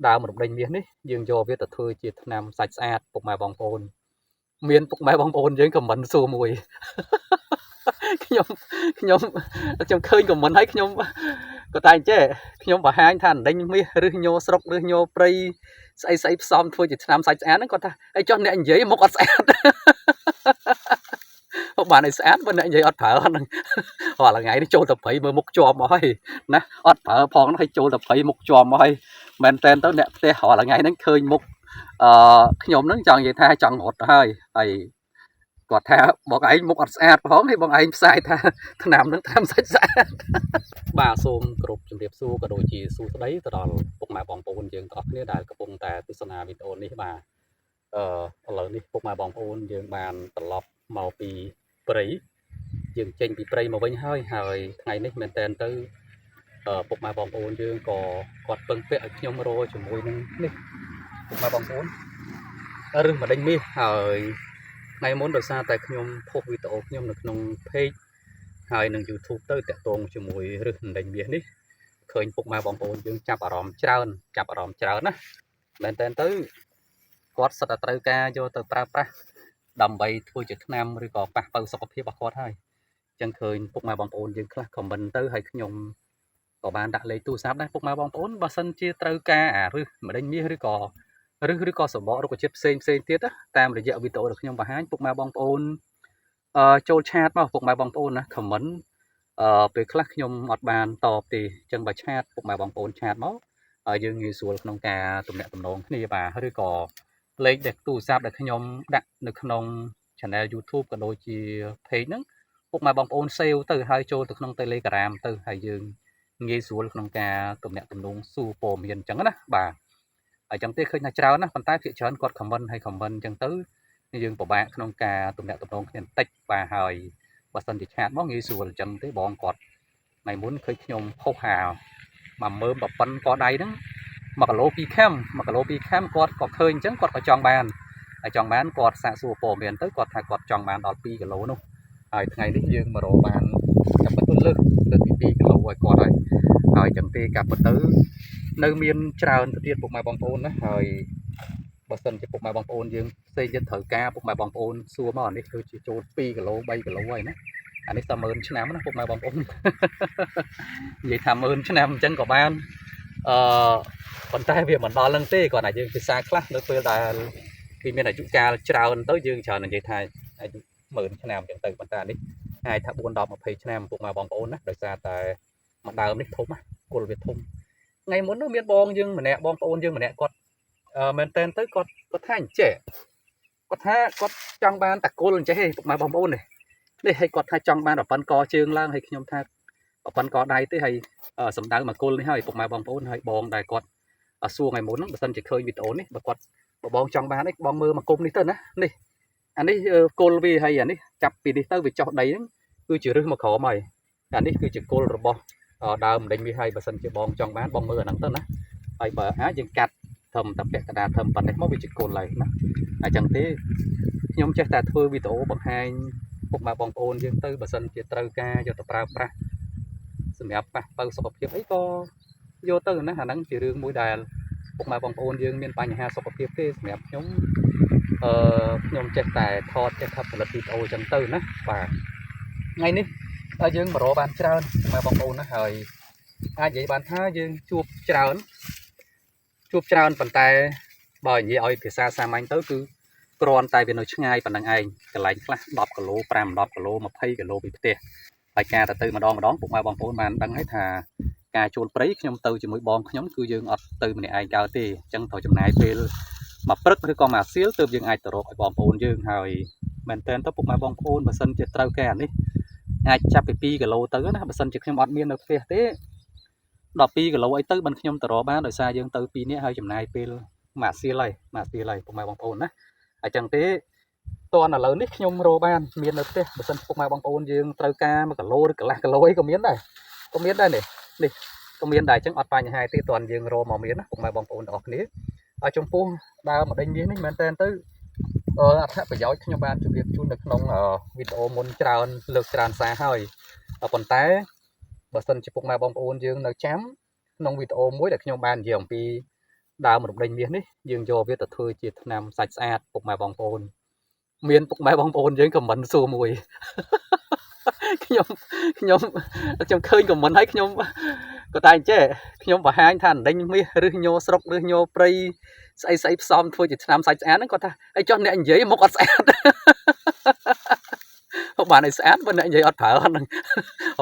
ដើមរំដេញមាសនេះយើងយកវាទៅធ្វើជាថ្នាំសាច់ស្អាតពុកម៉ែបងប្អូនមានពុកម៉ែបងប្អូនយើងខមមិនសួរមួយខ្ញុំខ្ញុំឃើញខមមិនឲ្យខ្ញុំក៏តែចេះខ្ញុំបង្ហាញថាដេញមាសឬញោស្រុកឬញោព្រៃស្អីស្អីផ្សំធ្វើជាថ្នាំសាច់ស្អាតហ្នឹងគាត់ថាអីចុះអ្នកនិយាយមកអត់ស្អាតបានឲ្យស្អាតបើអ្នកនិយាយអត់ប្រើហ្នឹងរាល់ថ្ងៃនេះចូលទៅព្រៃមើលមុខជាប់មកហើយណាអត់ប្រើផងហ្នឹងឲ្យចូលទៅព្រៃមុខជាប់មកហើយមែនតែនទៅអ្នកផ្ទះរាល់ថ្ងៃហ្នឹងឃើញមុខខ្ញុំហ្នឹងចង់និយាយថាចង់រត់ទៅហើយគាត់ថាបងឯងមុខអត់ស្អាតផងហើយបងឯងផ្សាយថាថ្នាំហ្នឹងថ្នាំសាច់ស្អាតបាទសូមគោរពជំរាបសួរក៏ដូចជាសួស្តីទៅដល់ពុកម៉ែបងប្អូនយើងទាំងអស់គ្នាដែលកំពុងតែទស្សនាវីដេអូនេះបាទឥឡូវនេះពុកម៉ែបងប្អូនយើងបានត្រឡប់មកពីព្រៃយើងចេញពីព្រៃមកវិញហើយថ្ងៃនេះមែនតើទៅពុកម៉ែបងប្អូនយើងក៏គាត់ពឹងពាក់ឲ្យខ្ញុំរកជាមួយនឹងនេះពុកម៉ែបងប្អូនឬមកដេញមាសហើយថ្ងៃមុនដោយសារតែខ្ញុំផុសវីដេអូខ្ញុំនៅក្នុង page ហើយនឹង YouTube ទៅតាក់ទងជាមួយរឹសដេញមាសនេះឃើញពុកម៉ែបងប្អូនយើងចាប់អារម្មណ៍ច្រើនណាមែនតើទៅគាត់សិតតែត្រូវការយកទៅប្រើប្រាស់ដើម្បីធ្វើជាថ្នាំឬក៏ប៉ះប៉ូវសុខភាពរបស់គាត់ហើយអញ្ចឹងឃើញពុកម៉ែបងប្អូនយើងខ្លះខមមិនទៅហើយខ្ញុំក៏បានដាក់លេខទូរស័ព្ទដែរពុកម៉ែបងប្អូនបើសិនជាត្រូវការអារឹសម្ដេញមាសឬក៏សម្បករុក្ខជាតិផ្សេងទៀតតាមរយៈវីដេអូដែលខ្ញុំបង្ហាញពុកម៉ែបងប្អូនចូលឆាតមកពុកម៉ែបងប្អូនណាខមមិនពេលខ្លះខ្ញុំអត់បានតបទេអញ្ចឹងបើឆាតពុកម៉ែបងប្អូនឆាតមកយើងងាយស្រួលក្នុងការទំនាក់ទំនងគ្នាបាទឬក៏លេខដែលទូរស័ព្ទដែលខ្ញុំដាក់នៅក្នុង channel YouTube ក៏ដូចជា page ហ្នឹងពុកម៉ែបងប្អូន save ទៅហើយចូលទៅក្នុង Telegram ទៅហើយយើងងាយស្រួលក្នុងការទំនាក់ទំនងសួរព័ត៌មានអញ្ចឹងណាបាទអញ្ចឹងទេឃើញថាច្រើនណាស់ប៉ុន្តែភាគច្រើនគាត់ comment អញ្ចឹងទៅយើងពិបាកក្នុងការទំនាក់ទំនងគ្នាបន្តិចបាទហើយបើសិនជាឆាតមកងាយស្រួលអញ្ចឹងទេបងគាត់ថ្ងៃមុនឃើញខ្ញុំផុសហាមកមើលប្រប៉ុនកដៃហ្នឹង1គីឡូ2ខាំគាត់ក៏ឃើញអញ្ចឹងគាត់ក៏ចង់បានគាត់សាកសួរព័ត៌មានទៅគាត់ថាគាត់ចង់បានដល់2គីឡូនោះហើយថ្ងៃនេះយើងមករកបានតែពិតទៅលើសពី2គីឡូឲ្យគាត់ហើយអញ្ចឹងទេកាប់ពិតទៅនៅមានច្រើនទៅទៀតពុកម៉ែបងប្អូនណាហើយបើសិនជាពុកម៉ែបងប្អូនយើងផ្សេងទៀតត្រូវការពុកម៉ែបងប្អូនសួរមកអានេះគឺជាចូល2គីឡូ3គីឡូហើយណាអានេះតែ10000ឆ្នាំណាពុកម៉ែបងប្អូននិយាយថា10000ឆ្នាំអញ្ចឹងក៏បានប៉ុន្តែវាមិនដល់នឹងទេគាត់ថាយើងភាសាខ្លះនៅពេលដែលវាមានអាយុកាលច្រើនទៅយើងច្រើននិយាយថាអាយុ10000ឆ្នាំអញ្ចឹងទៅប៉ុន្តែនេះអាចថា4 10 20ឆ្នាំពុកម៉ែបងប្អូនណាដោយសារតែមួយដើមនេះធំណាគល់វាធំថ្ងៃមុននោះមានបងយើងម្នាក់បងប្អូនយើងម្នាក់គាត់មែនតែនទៅគាត់ថាអញ្ចេះគាត់ថាគាត់ចង់បានតាគល់អញ្ចេះពុកម៉ែបងប្អូននេះឲ្យគាត់ថាចង់បានប្រព័ន្ធកជើងឡើងឲ្យខ្ញុំថាប្រព័ន្ធកដៃទេហើយសម្ដៅមកគល់នេះហើយពុកម៉ែបងប្អូនហើយបងដែលគាត់សួរថ្ងៃមុនហ្នឹងបើសិនជាឃើញវីដេអូនេះបើគាត់បងចង់បាននេះបងមើលមកគុំនេះទៅណានេះអានេះគល់វាហើយអានេះចាប់ពីនេះទៅវាចុះដីហ្នឹងគឺជារឹសមកក្រោមហើយអានេះគឺជាគល់របស់ដើមដេញវាហើយបើសិនជាបងចង់បានបងមើលអាហ្នឹងទៅណាហើយបើអាចយើងកាត់ធំតែពាក់កណ្ដាលធំប៉ុណ្ណេះមកវាជាគល់ហើយណាអញ្ចឹងទេខ្ញុំចេះតែធ្វើវីដេអូបង្ហាញពុកម៉ែបងប្អូនយើងទៅបើសិនជាត្រូវការយកទៅប្រើប្រាស់សម្រាប់ប៉ះប៉ូវសុខភាពអីក៏យកទៅណាអាហ្នឹងជារឿងមួយដែលពុកម៉ែបងប្អូនយើងមានបញ្ហាសុខភាពទេសម្រាប់ខ្ញុំចេះតែថតចេះថាផលិតវីដេអូអញ្ចឹងទៅណាបាទថ្ងៃនេះយើងមករកបានច្រើនពុកម៉ែបងប្អូនណាហើយអាចនិយាយបានថាយើងជួបច្រើនប៉ុន្តែបើនិយាយឲ្យភាសាសាមញ្ញទៅគឺគ្រាន់តែវានៅឆ្ងាយប៉ុណ្្នឹងឯងកន្លែងខ្លះ10គីឡូ5 10គីឡូ20គីឡូពីផ្ទះហើយការទៅម្ដងពុកម៉ែបងប្អូនបានដឹងហើយថាការជួលព្រៃខ្ញុំទៅជាមួយបងខ្ញុំគឺយើងអត់ទៅម្នាក់ឯងកើតទេអញ្ចឹងត្រូវចំណាយពេលមួយព្រឹកឬក៏មួយសៀលទើបយើងអាចទៅរកឲ្យបងប្អូនយើងហើយមែនតើទៅពុកម៉ែបងប្អូនបើសិនជាត្រូវការនេះអាចចាប់ពី2គីឡូទៅណាបើសិនជាខ្ញុំអត់មាននៅផ្ទះទេ12គីឡូអីទៅបានខ្ញុំទៅរកបានដោយសារយើងទៅ2នាក់ហើយចំណាយពេលមួយសៀលហើយពុកម៉ែបងប្អូនណាអញ្ចឹងទេតើឥឡូវនេះខ្ញុំរកបានមាននៅផ្ទះបើសិនពុកម៉ែបងប្អូនយើងត្រូវការ1គីឡូឬកន្លះគីឡូអីក៏មានដែរនេះក៏មានដែរអញ្ចឹងអត់បញ្ហាទេតើយើងរកមកមានណាពុកម៉ែបងប្អូនទាំងអស់គ្នាហើយចំពោះដើមម្ដេញមាសនេះមែនតើទៅអត្ថប្រយោជន៍ខ្ញុំបានជម្រាបជូននៅក្នុងវីដេអូមុនច្រើនលើកច្រើនសារហើយប៉ុន្តែបើសិនជាពុកម៉ែបងប្អូនយើងនៅចាំក្នុងវីដេអូមួយដែលខ្ញុំបាននិយាយអំពី ដើមរំដេញមាសនេះយើងយកវាទៅធ្វើជាថ្នាំសាច់ស្អាតពុកម៉ែបងប្អូនមានពុកម៉ែបងប្អូនយើងខមមិនសួរមួយខ្ញុំខ្ញុំឃើញខមមិនឲ្យខ្ញុំក៏តែចេះខ្ញុំបង្ហាញថាដេញមាសឬញោស្រុកឬញោព្រៃស្អីស្អីផ្សំធ្វើជាថ្នាំសាច់ស្អាតហ្នឹងគាត់ថាអីចុះអ្នកនិយាយមុខអត់ស្អាតបានឲ្យស្អាតបើអ្នកនិយាយអត់ប្រើអត់ហ្នឹង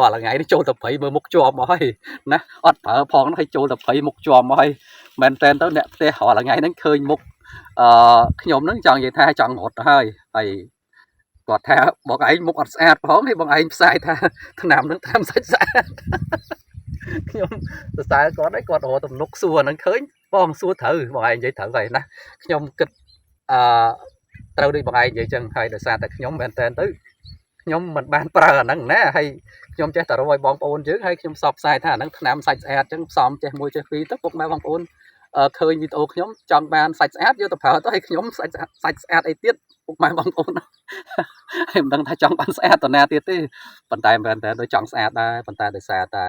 រាល់ថ្ងៃនេះចូលទៅព្រៃមើលមុខជាប់មកហើយណាអត់ប្រើផងហើយចូលទៅព្រៃមុខជាប់មកហើយមែនតើទៅអ្នកផ្ទះរាល់ថ្ងៃហ្នឹងឃើញមុខខ្ញុំហ្នឹងចង់និយាយថាចង់រត់ទៅហើយគាត់ថាបងឯងមុខអត់ស្អាតផងហើយបងឯងផ្សាយថាថ្នាំហ្នឹងថ្នាំសាច់ស្អាតខ្ញុំសរសើរគាត់ហើយគាត់រកទំនុកសួរហ្នឹងឃើញបងសួរត្រូវបងឯងនិយាយត្រូវហើយណាខ្ញុំគិតត្រូវដូចបងឯងនិយាយចឹងហើយដោយសារតែខ្ញុំមែនតើទៅខ្ញុំមិនបានប្រើអាហ្នឹងណាហើយខ្ញុំចេះតែរកឲ្យបងប្អូនយើងហើយខ្ញុំសបផ្សាយថាអាហ្នឹងថ្នាំសាច់ស្អាតចឹងផ្សំចេះមួយចេះពីរទៅពុកម៉ែបងប្អូនឃើញវីដេអូខ្ញុំចង់បានសាច់ស្អាតយកទៅប្រើទៅឲ្យខ្ញុំសាច់ស្អាតអីទៀតពុកម៉ែបងប្អូនហើយមិនដឹងថាចង់បានស្អាតទៅណាទៀតទេប៉ុន្តែមែនតើដូចចង់ស្អាតដែរប៉ុន្តែដោយសារតែ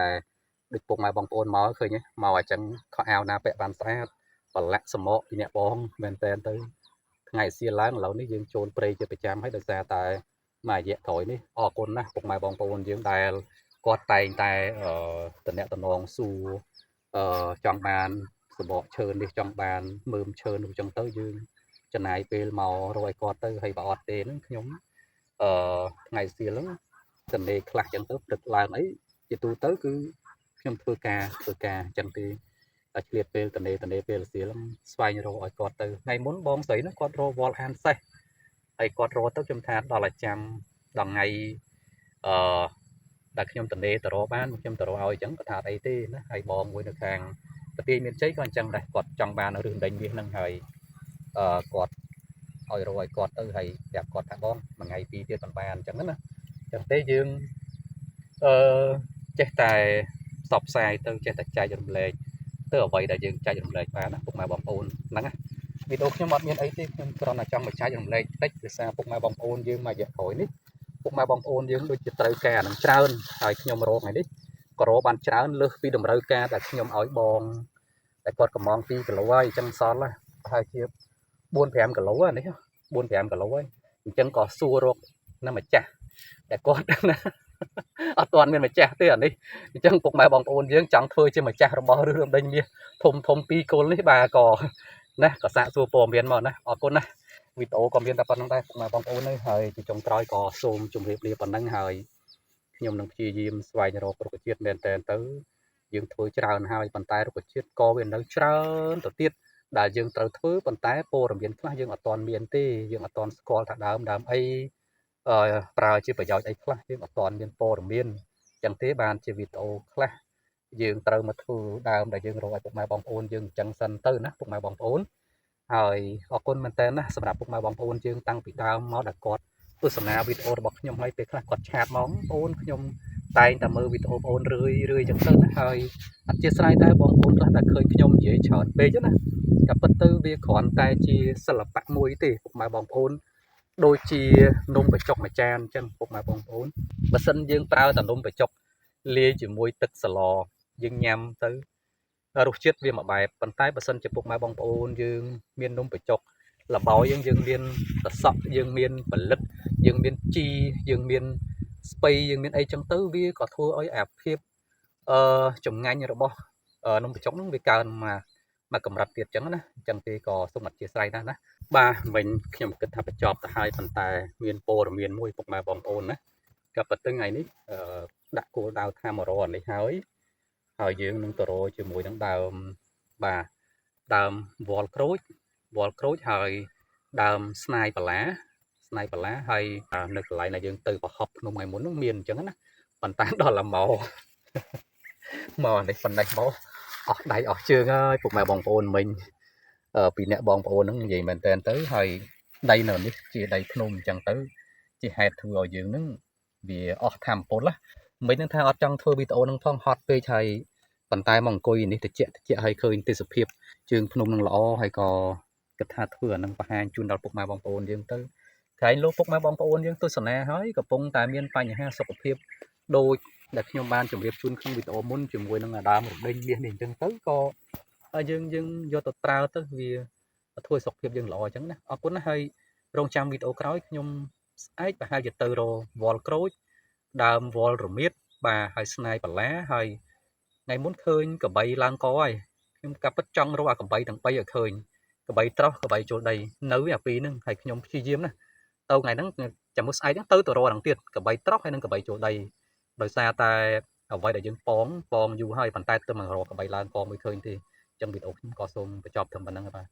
ដូចពុកម៉ែបងប្អូនមកឃើញមកអញ្ចឹងខោអាវណាពាក់បានស្អាតប្រឡាក់សមកពីអ្នកបងមែនតើទៅថ្ងៃសៀលឡើងឥឡូវនេះយើងចូលព្រៃជាប្រចាំហើយដោយសារតែមួយរយៈក្រោយនេះអរគុណណាស់ពុកម៉ែបងប្អូនយើងដែលគាត់តែងតែតំណតំណងសួរចង់បានសម្បកឈើនេះចង់បានមើមឈើនោះចឹងទៅយើងចំណាយពេលមករកឲ្យគាត់ទៅហើយបើអត់ទេហ្នឹងខ្ញុំថ្ងៃសៀលហ្នឹងសន្លេខ្លះចឹងទៅព្រឹកឡើងអីជាទូទៅគឺខ្ញុំធ្វើការចឹងទេតែឆ្លៀតពេលតនេពេលសៀលស្វែងរកឲ្យគាត់ទៅថ្ងៃមុនបងស្រីហ្នឹងគាត់រកវល់អានសេះហើយគាត់រកទៅខ្ញុំថាដល់តែចាំដល់ថ្ងៃដែលខ្ញុំតនេទៅរកបានខ្ញុំទៅរកឲ្យអញ្ចឹងគាត់ថាអីទេណាហើយបងមួយនៅខាងប្រទេសមានជ័យក៏អញ្ចឹងដែរគាត់ចង់បានរឿងដេញមាសហ្នឹងហើយគាត់ឲ្យរកឲ្យគាត់ទៅហើយប្រាប់គាត់ថាបងមួយថ្ងៃពីរទៀតមិនបានអញ្ចឹងណាអញ្ចឹងទេយើងចេះតែផ្សព្វផ្សាយទៅចេះតែចែករំលែកទៅអ្វីដែលយើងចែករំលែកបានណាពុកម៉ែបងប្អូនហ្នឹងណាវីដេអូខ្ញុំអត់មានអីទេខ្ញុំគ្រាន់តែចង់បញ្ចែករំលែកតិចដោយសារពុកម៉ែបងប្អូនយើងមួយរយៈក្រោយនេះពុកម៉ែបងប្អូនយើងដូចជាត្រូវការនឹងច្រើនហើយខ្ញុំរកថ្ងៃនេះក៏រកបានច្រើនលើសពីតម្រូវការដែលខ្ញុំឲ្យបងតែគាត់កំង2គីឡូហើយអញ្ចឹងសល់ប្រហែលជា4-5គីឡូនេះ4-5គីឡូហើយអញ្ចឹងក៏សួររកនៅម្ចាស់តែគាត់ណាអត់ទាន់មានម្ចាស់ទេអានេះអញ្ចឹងពុកម៉ែបងប្អូនយើងចង់ធ្វើជាម្ចាស់របស់រឿងដេញមាសធំ2គល់នេះបាទក៏ណាក៏សាកសួរព័ត៌មានមកណាអរគុណណាវីដេអូក៏មានតែប៉ុណ្្នឹងដែរពុកម៉ែបងប្អូនហើយទីចុងក្រោយក៏សូមជម្រាបលាប៉ុណ្្នឹងហើយខ្ញុំនឹងព្យាយាមស្វែងរករុក្ខជាតិមែនតើទៅយើងធ្វើច្រើនហើយប៉ុន្តែរុក្ខជាតិក៏វានៅច្រើនទៅទៀតដែលយើងត្រូវធ្វើប៉ុន្តែព័ត៌មានខ្លះយើងអត់ទាន់មានទេយើងអត់ទាន់ស្គាល់ថាដើមអីប្រើជាប្រយោជន៍អីខ្លះយើងអត់ទាន់មានព័ត៌មានអញ្ចឹងទេបានជាវីដេអូខ្លះយើងត្រូវមកធ្វើដើមដែលយើងរកឲ្យពុកម៉ែបងប្អូនយើងអញ្ចឹងសិនទៅណាពុកម៉ែបងប្អូនហើយអរគុណមែនតើណាសម្រាប់ពុកម៉ែបងប្អូនយើងតាំងពីដើមមកដែលគាត់ទស្សនាវីដេអូរបស់ខ្ញុំហើយពេលខ្លះគាត់ឆាតមកបងប្អូនខ្ញុំតែងតែមើលវីដេអូបងប្អូនរឿយអញ្ចឹងទៅណាហើយអធិស្ឋានដែរបងប្អូនខ្លះតែឃើញខ្ញុំនិយាយច្រើនពេកណាក៏ពិតទៅវាគ្រាន់តែជាសិល្បៈមួយទេពុកម៉ែបងប្អូនដូចជានំបញ្ចុកមួយចានអញ្ចឹងពុកម៉ែបងប្អូនបើសិនយើងប្រើតែនំបញ្ចុកលាយជាមួយទឹកស្លយើងញ៉ាំទៅរសជាតិវាមួយបែបប៉ុន្តែបើសិនជាពុកម៉ែបងប្អូនយើងមាននំបញ្ចុកលបោយើងមានសសក់យើងមានផលិតយើងមានជីយើងមានស្ពៃយើងមានអីចឹងទៅវាក៏ធ្វើឲ្យអាភាពចម្ងាញ់របស់នំបញ្ចុកហ្នឹងវាកើនមកកម្រិតទៀតចឹងណាអញ្ចឹងទេក៏សូមអធិស្ឋានដែរណាបាទវិញខ្ញុំគិតថាបញ្ចប់ទៅហើយប៉ុន្តែមានព័ត៌មានមួយពុកម៉ែបងប្អូនណាក៏ប៉ុន្តែថ្ងៃនេះដាក់គោលដៅថាមករកនេះហើយយើងនឹងទៅរកជាមួយនឹងដើមបាទដើមវល់ក្រូចហើយដើមស្នាយបាឡាហើយនៅកន្លែងដែលយើងទៅប្រហុកភ្នំថ្ងៃមុននោះមានអញ្ចឹងណាប៉ុន្តែដល់ឡាមកនេះប៉ុណ្ណេះមកអស់ដៃអស់ជើងហើយពុកម៉ែបងប្អូនមិញពីអ្នកបងប្អូនហ្នឹងនិយាយមែនតើទៅហើយដីនៅនេះជាដីភ្នំអញ្ចឹងទៅជាហេតុធ្វើឲ្យយើងហ្នឹងវាអស់ធម៌ពលណាមិននឹងថាអត់ចង់ធ្វើវីដេអូហ្នឹងផងហត់ពេកហើយប៉ុន្តែមកអង្គុយនេះតិចឲ្យឃើញទេសភាពជើងភ្នំនឹងល្អហើយក៏គិតថាធ្វើអានឹងបង្ហាញជូនដល់ពុកម៉ែបងប្អូនយើងទៅក្រែងលោកពុកម៉ែបងប្អូនយើងទស្សនាហើយកំពុងតែមានបញ្ហាសុខភាពដូចដែលខ្ញុំបានជម្រាបជូនក្នុងវីដេអូមុនជាមួយនឹងដើមរំដេញមាសនេះអញ្ចឹងទៅក៏ យើងយកទៅប្រើទៅវាធ្វើសុខភាពយើងល្អអញ្ចឹងណាអរគុណណាហើយរងចាំវីដេអូក្រោយខ្ញុំស្អែកប្រហែលជាទៅរវល់ក្រូចដើមវល់រមៀតបាទហើយស្នៃបន្លាហើយថ្ងៃមុនឃើញកបីឡើងកហើយខ្ញុំកាប់ពិតចង់រកអាកបីទាំង3ឲ្យឃើញកបីត្រោះកបីចូលដីនៅអាពីរហ្នឹងហើយខ្ញុំព្យាយាមណាទៅថ្ងៃហ្នឹងចាំមើលស្អែកហ្នឹងទៅរកហ្នឹងទៀតកបីត្រោះហើយនឹងកបីចូលដីដោយសារតែអ្វីដែលយើងពងយូរហើយប៉ុន្តែទៅមករកកបីឡើងកមិនឃើញទេអញ្ចឹងវីដេអូខ្ញុំក៏សូមបញ្ចប់ត្រឹមប៉ុណ្្នឹងបាទ